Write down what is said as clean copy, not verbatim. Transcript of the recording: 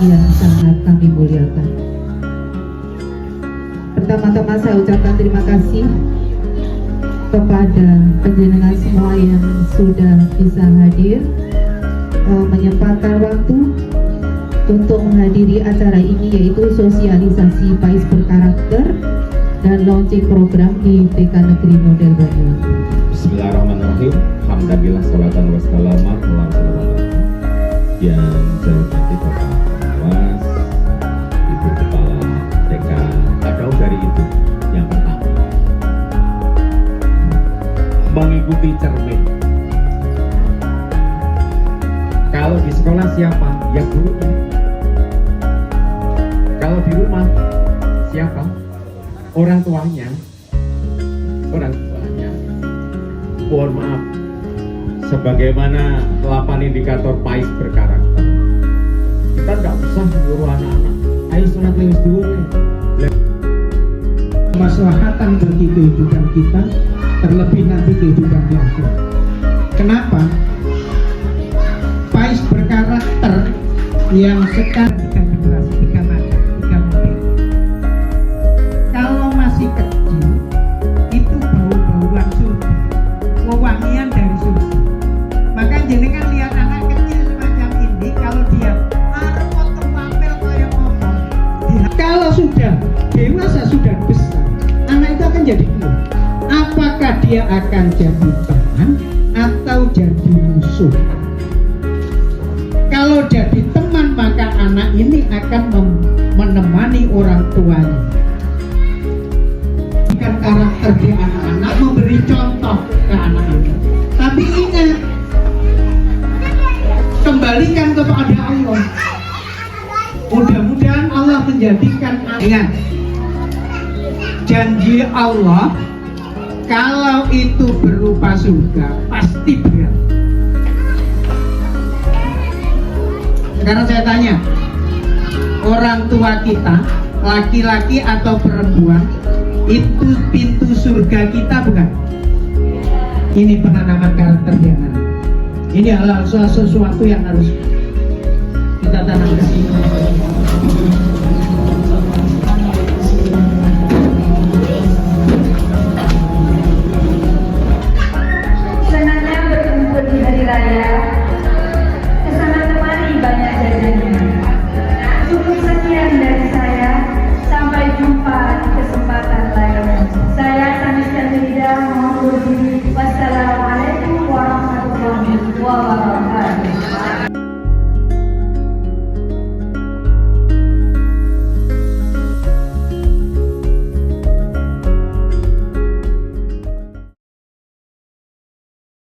yang sangat kami muliakan. Pertama-tama saya ucapkan terima kasih kepada penjenengan semua yang sudah bisa hadir, menyempatkan waktu untuk menghadiri acara ini, yaitu sosialisasi PAIS berkarakter dan launching program di TK Negeri Model Banyuwangi. Bismillahirrahmanirrahim. Alhamdulillah, salatan wassalamat ala rasulillah. Yang saya hormati Bapak Pengawas, Ibu Kepala TK. Tak jauh dari itu, yang pertama mengikuti cermin. Kalau di sekolah siapa? Ya gurunya. Kalau di rumah siapa? Orang tuanya. Orang tuanya. Mohon maaf, sebagaimana 8 indikator PAIS berkarakter, kita nggak usah menyuruh anak-anak ayo sholat lewis dulu. Kemaslahatan bagi kehidupan kita, terlebih nanti kehidupan di akhirat. Kenapa? PAIS berkarakter yang sekarang tiga generasi, tiga macam, tiga model. Kalau masih kecil, itu bau-bauan surga, wewangian dari surga. Maka jenengan lihat anak kecil semacam ini, kalau dia arep potong wapel kaya ngomong, kalau sudah dewasa, sudah besar, anak itu akan jadi kuat. Apakah dia akan jadi teman atau jadi musuh? Kalau jadi teman, maka anak ini akan menemani orang tuanya. Bukan karakter di anak-anak, memberi contoh ke anak-anak. Tapi ingat, kembalikan kepada Allah. Mudah-mudahan Allah menjadikan. Ingat, janji Allah kalau itu berupa surga pasti berat. Sekarang saya tanya, orang tua kita, laki-laki atau perempuan, itu pintu surga kita bukan? Ini penanaman karakter di anak. Ini adalah sesuatu yang harus kita tanamkan.